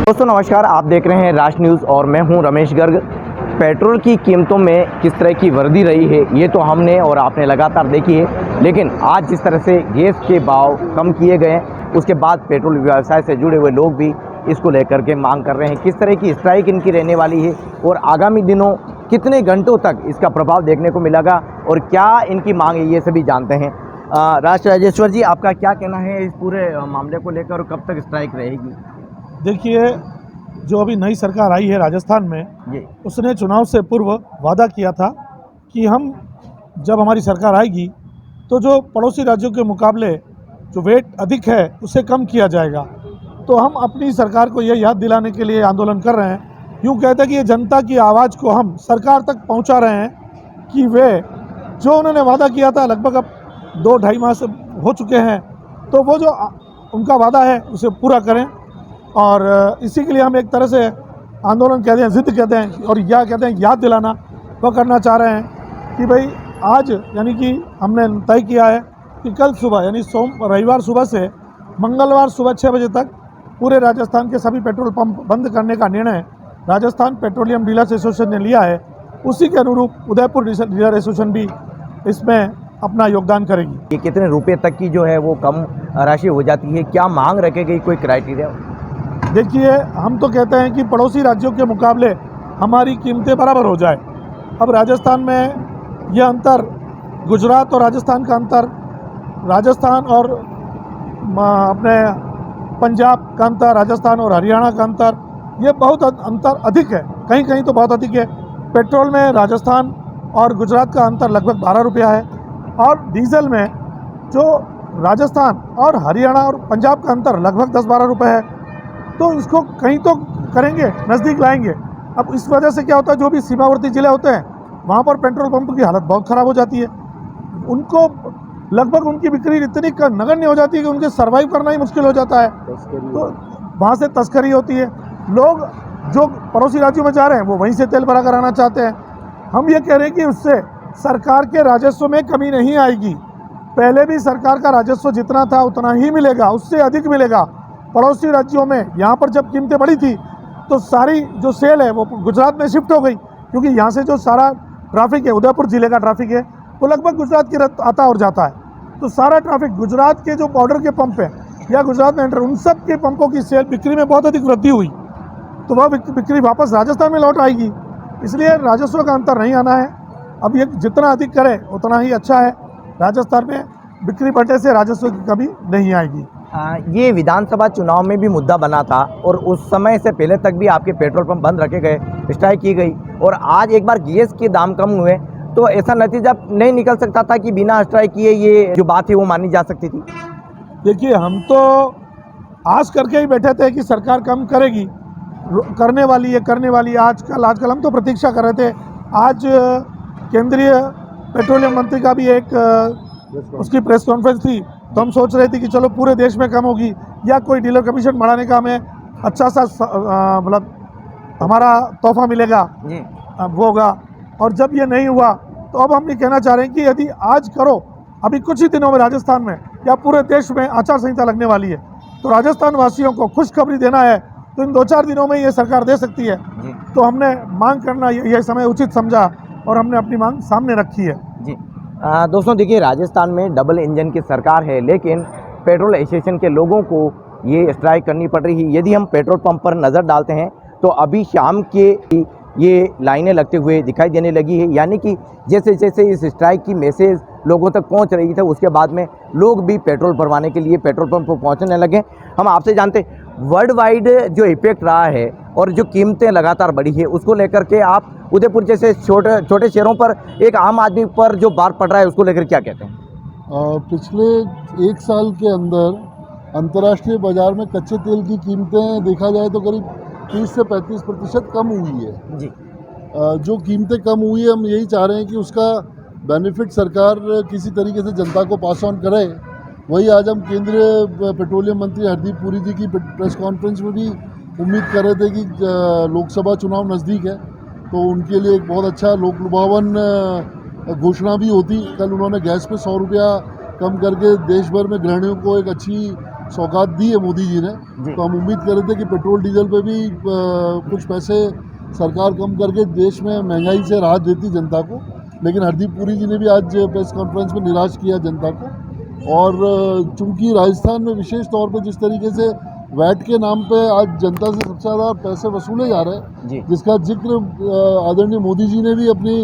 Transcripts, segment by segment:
दोस्तों नमस्कार, आप देख रहे हैं राष्ट्र न्यूज़ और मैं हूं रमेश गर्ग। पेट्रोल की कीमतों में किस तरह की वृद्धि रही है ये तो हमने और आपने लगातार देखी है, लेकिन आज जिस तरह से गैस के भाव कम किए गए हैं उसके बाद पेट्रोल व्यवसाय से जुड़े हुए लोग भी इसको लेकर के मांग कर रहे हैं। किस तरह की स्ट्राइक इनकी रहने वाली है और आगामी दिनों कितने घंटों तक इसका प्रभाव देखने को मिलेगा और क्या इनकी मांग है ये सभी जानते हैं। राजेश्वर जी, आपका क्या कहना है इस पूरे मामले को लेकर और कब तक स्ट्राइक रहेगी? देखिए, जो अभी नई सरकार आई है राजस्थान में, उसने चुनाव से पूर्व वादा किया था कि हम जब हमारी सरकार आएगी तो जो पड़ोसी राज्यों के मुकाबले जो वेट अधिक है उसे कम किया जाएगा। तो हम अपनी सरकार को ये याद दिलाने के लिए आंदोलन कर रहे हैं। यूँ कहते हैं कि ये जनता की आवाज़ को हम सरकार तक पहुंचा रहे हैं कि वे जो उन्होंने वादा किया था, लगभग अब 2-2.5 माह से हो चुके हैं, तो वो जो उनका वादा है उसे पूरा करें। और इसी के लिए हम एक तरह से आंदोलन कहते हैं, जिद कहते हैं और या कहते हैं याद दिलाना वो करना चाह रहे हैं कि भाई आज यानी कि हमने तय किया है कि कल सुबह यानी रविवार सुबह से मंगलवार सुबह 6 बजे तक पूरे राजस्थान के सभी पेट्रोल पंप बंद करने का निर्णय राजस्थान पेट्रोलियम डीलर्स एसोसिएशन ने लिया है। उसी के अनुरूप उदयपुर डीलर एसोसिएशन भी इसमें अपना योगदान करेगी। ये कितने रुपए तक की जो है वो कम राशि हो जाती है? क्या मांग रखे गई, कोई क्राइटेरिया? देखिए, हम तो कहते हैं कि पड़ोसी राज्यों के मुकाबले हमारी कीमतें बराबर हो जाए। अब राजस्थान में यह अंतर, गुजरात और राजस्थान का अंतर, राजस्थान और अपने पंजाब का अंतर, राजस्थान और हरियाणा का अंतर, ये बहुत अंतर अधिक है, कहीं कहीं तो बहुत अधिक है। पेट्रोल में राजस्थान और गुजरात का अंतर लगभग 12 रुपया है और डीजल में जो राजस्थान और हरियाणा और पंजाब का अंतर लगभग 10-12 रुपये है। तो इसको कहीं तो करेंगे, नज़दीक लाएंगे। अब इस वजह से क्या होता है, जो भी सीमावर्ती ज़िले होते हैं वहाँ पर पेट्रोल पंप की हालत बहुत ख़राब हो जाती है। उनको लगभग उनकी बिक्री इतनी नगण्य हो जाती है कि उनके सर्वाइव करना ही मुश्किल हो जाता है। तो वहाँ से तस्करी होती है। लोग जो पड़ोसी राज्यों में जा रहे हैं वो वहीं से तेल भरा कर आना चाहते हैं। हम ये कह रहे हैं कि उससे सरकार के राजस्व में कमी नहीं आएगी। पहले भी सरकार का राजस्व जितना था उतना ही मिलेगा, उससे अधिक मिलेगा। पड़ोसी राज्यों में यहाँ पर जब कीमतें बढ़ी थी तो सारी जो सेल है वो गुजरात में शिफ्ट हो गई, क्योंकि यहाँ से जो सारा ट्रैफिक है, उदयपुर ज़िले का ट्रैफिक है, वो लगभग गुजरात की आता और जाता है। तो सारा ट्रैफिक गुजरात के जो बॉर्डर के पंप हैं या गुजरात में एंटर, उन सब के पंपों की सेल बिक्री में बहुत अधिक वृद्धि हुई, तो वह बिक्री वापस राजस्थान में लौट आएगी। इसलिए राजस्व का अंतर नहीं आना है। अब ये जितना अधिक करे उतना ही अच्छा है। राजस्थान में बिक्री बढ़ने से राजस्व की कमी नहीं आएगी। ये विधानसभा चुनाव में भी मुद्दा बना था और उस समय से पहले तक भी आपके पेट्रोल पंप बंद रखे गए, स्ट्राइक की गई और आज एक बार गैस के दाम कम हुए तो ऐसा नतीजा नहीं निकल सकता था कि बिना स्ट्राइक किए ये जो बात है वो मानी जा सकती थी? देखिए, हम तो आस करके ही बैठे थे कि सरकार कम करेगी, करने वाली है। आजकल हम तो प्रतीक्षा कर रहे थे। आज केंद्रीय पेट्रोलियम मंत्री का भी एक उसकी प्रेस कॉन्फ्रेंस थी, तो हम सोच रहे थे कि चलो पूरे देश में कम होगी या कोई डीलर कमीशन बढ़ाने का हमें अच्छा सा मतलब हमारा तोहफा मिलेगा, वो होगा। और जब ये नहीं हुआ तो अब हम ये कहना चाह रहे हैं कि यदि आज करो, अभी कुछ ही दिनों में राजस्थान में या पूरे देश में आचार संहिता लगने वाली है, तो राजस्थान वासियों को खुशखबरी देना है तो इन 2-4 दिनों में ये सरकार दे सकती है। तो हमने मांग करना यह समय उचित समझा और हमने अपनी मांग सामने रखी है। जी दोस्तों, देखिए राजस्थान में डबल इंजन की सरकार है, लेकिन पेट्रोल एसोसिएशन के लोगों को ये स्ट्राइक करनी पड़ रही है। यदि हम पेट्रोल पंप पर नज़र डालते हैं तो अभी शाम के ये लाइनें लगते हुए दिखाई देने लगी है, यानी कि जैसे जैसे इस स्ट्राइक की मैसेज लोगों तक पहुंच रही थी उसके बाद में लोग भी पेट्रोल भरवाने के लिए पेट्रोल पंप पर पहुंचने लगे। हम आपसे जानते हैं, वर्ल्ड वाइड जो इफेक्ट रहा है और जो कीमतें लगातार बढ़ी है उसको लेकर के आप उदयपुर जैसे छोटे शहरों पर एक आम आदमी पर जो भार पड़ रहा है उसको लेकर क्या कहते हैं? पिछले 1 साल के अंदर अंतर्राष्ट्रीय बाजार में कच्चे तेल की कीमतें देखा जाए तो करीब 30 से 35% कम हुई है जी। जो कीमतें कम हुई है, हम यही चाह रहे हैं कि उसका बेनिफिट सरकार किसी तरीके से जनता को पास ऑन करे। वही आज हम केंद्रीय पेट्रोलियम मंत्री हरदीप पुरी जी की प्रेस कॉन्फ्रेंस में भी उम्मीद कर रहे थे कि लोकसभा चुनाव नज़दीक है तो उनके लिए एक बहुत अच्छा लोक लुभावन घोषणा भी होती। कल उन्होंने गैस पे 100 रुपया कम करके देश भर में गृहिणियों को एक अच्छी सौगात दी है मोदी जी ने, तो हम उम्मीद कर रहे थे कि पेट्रोल डीजल पे भी कुछ पैसे सरकार कम करके देश में महंगाई से राहत देती जनता को, लेकिन हरदीप पुरी जी ने भी आज प्रेस कॉन्फ्रेंस में निराश किया जनता को। और चूंकि राजस्थान में विशेष तौर पे जिस तरीके से वैट के नाम पे आज जनता से सबसे ज़्यादा पैसे वसूले जा रहे हैं, जिसका जिक्र आदरणीय मोदी जी ने भी अपनी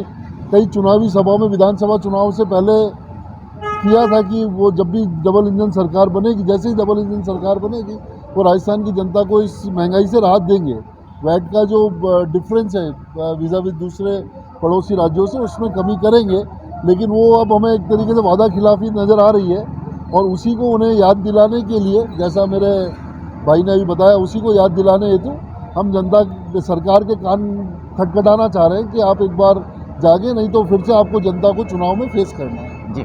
कई चुनावी सभाओं में विधानसभा चुनाव से पहले किया था कि वो जब भी डबल इंजन सरकार बनेगी, जैसे ही डबल इंजन सरकार बनेगी, वो राजस्थान की जनता को इस महंगाई से राहत देंगे। वैट का जो डिफरेंस है विज़ाविज़ दूसरे पड़ोसी राज्यों से, उसमें कमी करेंगे, लेकिन वो अब हमें एक तरीके से वादा खिलाफी नज़र आ रही है। और उसी को उन्हें याद दिलाने के लिए, जैसा मेरे भाई ने अभी बताया, उसी को याद दिलाने हेतु हम जनता सरकार के कान खटखटाना चाह रहे हैं कि आप एक बार जागे, नहीं तो फिर से आपको जनता को चुनाव में फेस करना है। जी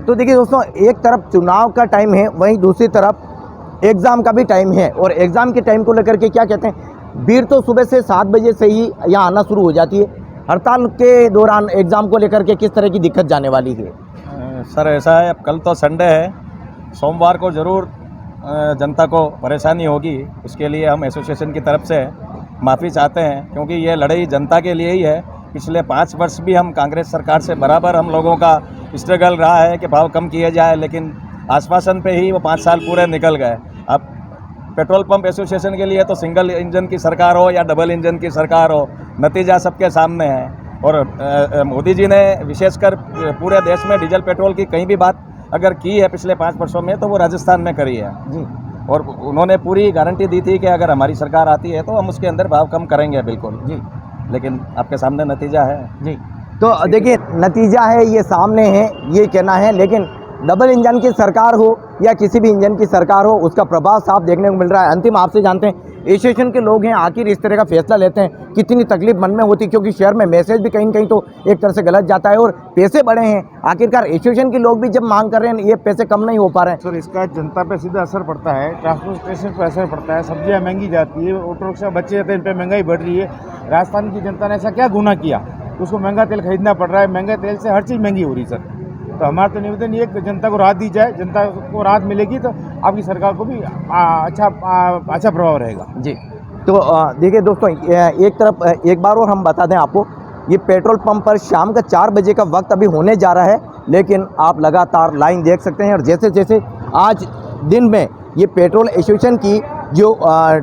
तो देखिए दोस्तों, एक तरफ चुनाव का टाइम है, वहीं दूसरी तरफ एग्ज़ाम का भी टाइम है। और एग्ज़ाम के टाइम को लेकर के क्या कहते हैं, भीड़ तो सुबह से 7 बजे से ही यहाँ आना शुरू हो जाती है। हड़ताल के दौरान एग्ज़ाम को लेकर के किस तरह की दिक्कत जाने वाली है? सर ऐसा है, अब कल तो संडे है, सोमवार को ज़रूर जनता को परेशानी होगी। उसके लिए हम एसोसिएशन की तरफ से माफ़ी चाहते हैं, क्योंकि ये लड़ाई जनता के लिए ही है। पिछले 5 वर्ष भी हम कांग्रेस सरकार से बराबर हम लोगों का स्ट्रगल रहा है कि भाव कम किए जाए, लेकिन आश्वासन पे ही वो 5 साल पूरे निकल गए। अब पेट्रोल पंप एसोसिएशन के लिए तो सिंगल इंजन की सरकार हो या डबल इंजन की सरकार हो, नतीजा सबके सामने है। और मोदी जी ने विशेषकर पूरे देश में डीजल पेट्रोल की कहीं भी बात अगर की है पिछले 5 वर्षों में, तो वो राजस्थान में करी है जी। और उन्होंने पूरी गारंटी दी थी कि अगर हमारी सरकार आती है तो हम उसके अंदर भाव कम करेंगे बिल्कुल जी। लेकिन आपके सामने नतीजा है जी। तो देखिए, नतीजा है, ये सामने है, ये कहना है। लेकिन डबल इंजन की सरकार हो या किसी भी इंजन की सरकार हो, उसका प्रभाव साफ देखने को मिल रहा है। अंतिम आपसे जानते हैं, एसोसिएशन के लोग हैं, आखिर इस तरह का फैसला लेते हैं, कितनी तकलीफ मन में होती, क्योंकि शहर में मैसेज भी कहीं कहीं तो एक तरह से गलत जाता है और पैसे बढ़े हैं। आखिरकार एसोसिएशन के लोग भी जब मांग कर रहे हैं, ये पैसे कम नहीं हो पा रहे हैं। सर, इसका जनता पे सीधा असर पड़ता है, ट्रांसपोर्टेशन पर असर पड़ता है, सब्जियां महंगी जाती है, ऑटो रिक्शा बच्चे जाते हैं, इन पर महंगाई बढ़ रही है। राजस्थान की जनता ने ऐसा क्या गुनाह किया, उसको महंगा तेल खरीदना पड़ रहा है। महंगे तेल से हर चीज़ महंगी हो रही है सर। तो हमारा तो निवेदन ये कि जनता को राहत दी जाए, जनता को राहत मिलेगी तो आपकी सरकार को भी अच्छा प्रभाव रहेगा जी। तो देखिए दोस्तों, एक तरफ एक बार और हम बता दें आपको, ये पेट्रोल पंप पर शाम का 4 बजे का वक्त अभी होने जा रहा है, लेकिन आप लगातार लाइन देख सकते हैं। और जैसे जैसे आज दिन में ये पेट्रोल एसोसिएशन की जो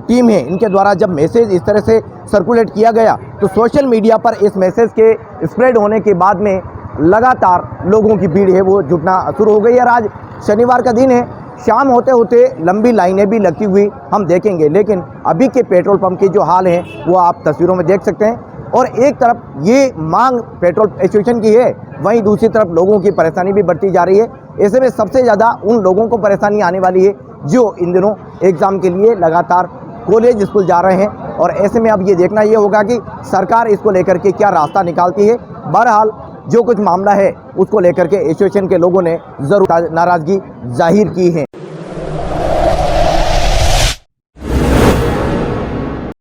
टीम है, इनके द्वारा जब मैसेज इस तरह से सर्कुलेट किया गया, तो सोशल मीडिया पर इस मैसेज के स्प्रेड होने के बाद में लगातार लोगों की भीड़ है वो जुटना शुरू हो गई। और आज शनिवार का दिन है, शाम होते होते लंबी लाइनें भी लगती हुई हम देखेंगे। लेकिन अभी के पेट्रोल पंप के जो हाल हैं वो आप तस्वीरों में देख सकते हैं। और एक तरफ ये मांग पेट्रोल एसोसिएशन की है, वहीं दूसरी तरफ लोगों की परेशानी भी बढ़ती जा रही है। ऐसे में सबसे ज़्यादा उन लोगों को परेशानी आने वाली है जो इन दिनों एग्ज़ाम के लिए लगातार कॉलेज स्कूल जा रहे हैं। और ऐसे में अब ये देखना ये होगा कि सरकार इसको लेकर के क्या रास्ता निकालती है। बहरहाल जो कुछ मामला है उसको लेकर के एसोसिएशन के लोगों ने ज़रूर नाराज़गी जाहिर की है।